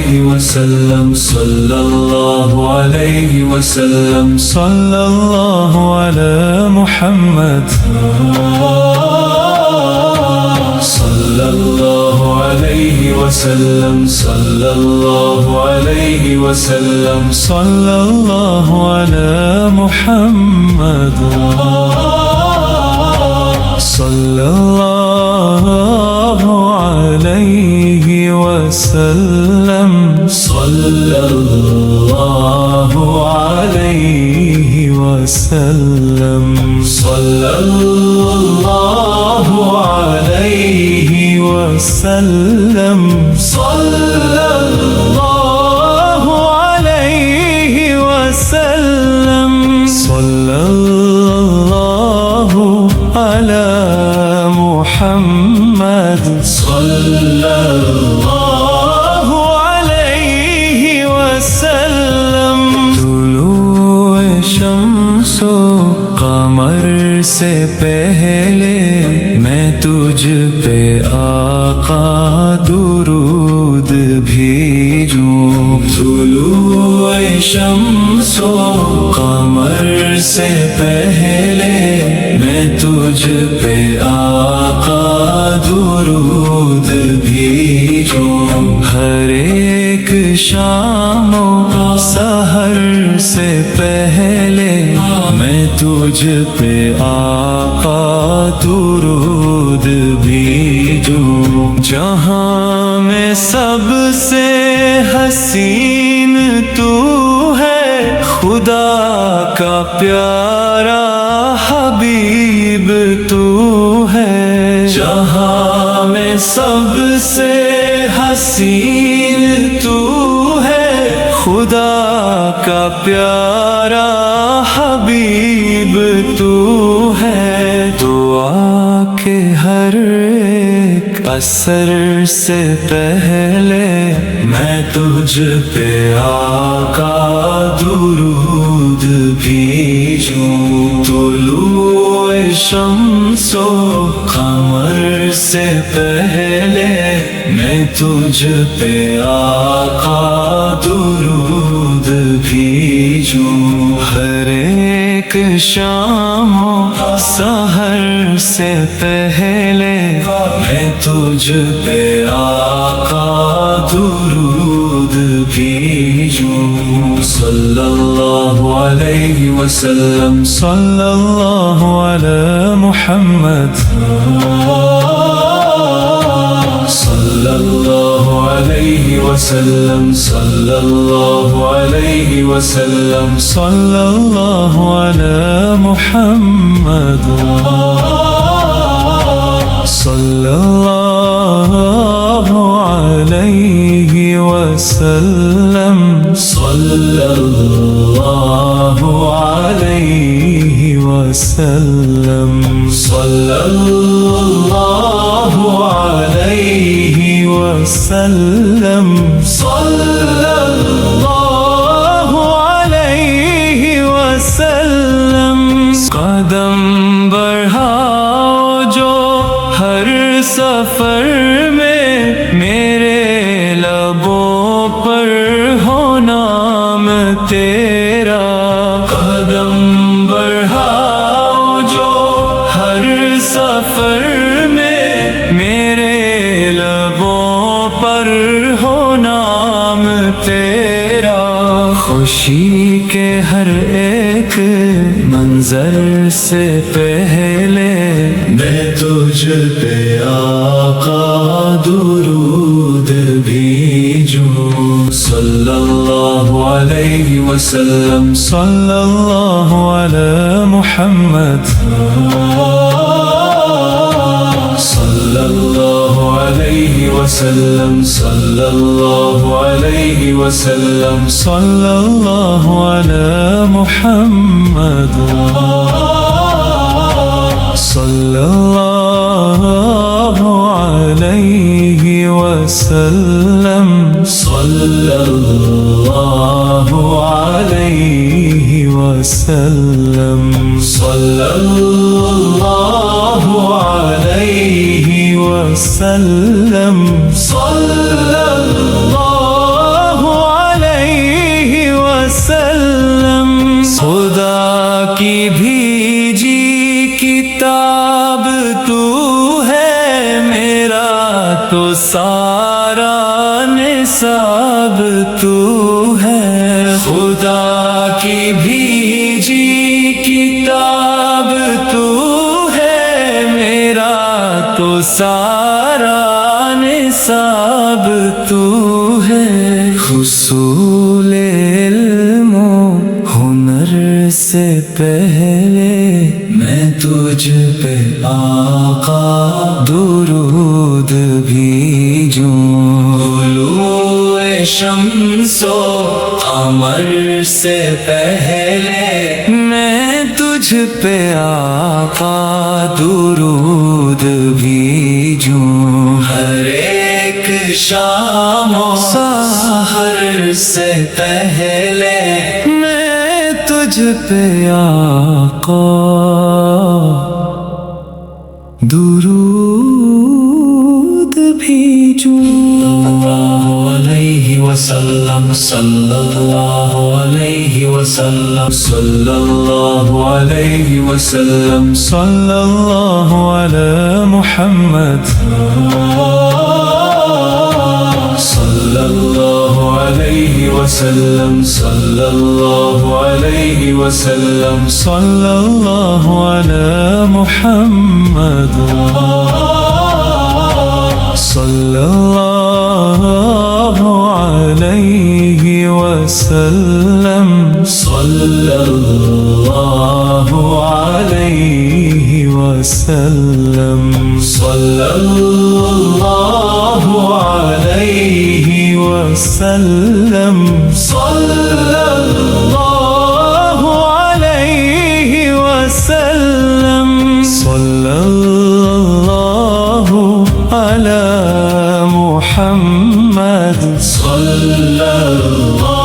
अलैहि वसल्लम सल्लल्लाहु अलैहि वसल्लम सल्लल्लाहु अला मुहम्मद सल्लल्लाहु अलैहि वसल्लम सल्लल्लाहु अलैहि वसल्लम सल्लल्लाहु अला मुहम्मद सल्लल्लाहु अलैहि वसल्लम सल्लल्लाहु अलैहि वसल्लम सल्लल्लाहु अलैहि वसल्लम सल्लल्लाहु अलैहि वसल्लम सल्लल्लाहु अला मुहम्मद सल्लल्लाहु अलैहि वसल्लम। तुलूए शम्सो कमर से पहले मैं तुझ पे आका दुरूद भेजूं। तुलूए शम्सो कमर से पहले मैं तुझ पे आका दुरूद भेजूं। हर एक शामो सहर से पहले मैं तुझ पे आका दुरूद भेजूं। जहाँ में सबसे हसीन तू है, खुदा का प्यारा हबीब तू है। जहाँ में सबसे हसीन तू है, खुदा का प्यारा हबीब तू है। दुआ के हर एक असर से पहले मैं तुझ पे आका दुरूद भेजूं। तुलूए शम्सो कमर से पहले मैं तुझ पे आका दुरूद भेजूं। हर एक शाम सहर से पहले मैं तुझ पे आका दुरूद भेजूं। सल्लल्लाहु अलैहि वसल्लम सल्लल्लाहु अला मुहम्मद सल्लल्लाहु अलैहि वसल्लम सल्लल्लाहु अलैहि वसल्लम सल्लल्लाहु अला मुहम्मद सल्लल्लाहु अलैहि वसल्लम सल्लल्लाहु अलैहि वसल्लम सल्लल्लाहु अलैहि वसल्लम सल्लल्लाहु अलैहि वसल्लम। कदम बढ़ाओ जो हर सफर में मेरे लबों पर हो नाम तेरा। कदम बढ़ाओ जो हर सफर में मेरे लबों पर हो नाम तेरा। खुशी के हर एक मंजर से पहले मैं तुझ पे आका दुरूद भेजूं। सल्लल्लाहु अलैहि वसल्लम सल्लल्लाहु अला मुहम्मद सल्लल्लाहु अलैहि वसल्लम सल्लल्लाहु अलैहि वसल्लम सल्लल्लाहु अला मुहम्मद सल्लल्लाहु अलैहि वसल्लम सल्लल्लाहु अलैहि वसल्लम सल्लल्लाहु अलैहि वसल्लम सल्लल्लाहु तो सारा निसाब तू है, खुदा की भेजी किताब तू है, मेरा तो सारा निसाब तू है। हुसूल इल्मो हुनर से पहले मैं तुझ पे आका दुरूद भेजूं, उलूए शम्सो कमर से पहले मैं तुझ पे आका दुरूद भेजूं, हर एक शामो सहर से पहले मैं तुझ पे आका दुरूद भेजूं। सल्लल्लाहु अलैहि वसल्लम, सल्लल्लाहु अलैहि वसल्लम, सल्लल्लाहु अलैहि वसल्लम, सल्लल्लाहु अला मुहम्मद, सल्लल्लाहु अलैहि वसल्लम, सल्लल्लाहु अलैहि वसल्लम, सल्लल्लाहु अला मुहम्मद, सल्लल्लाहु अलैहि वसल्लम, सल्लल्लाहु अलैहि वसल्लम, सल्लल्लाहु अलैहि वसल्लम, सल्लल्लाहु अलैहि वसल्लम, सल्लल्लाहु अला मुहम्मद, सल्लल्लाहु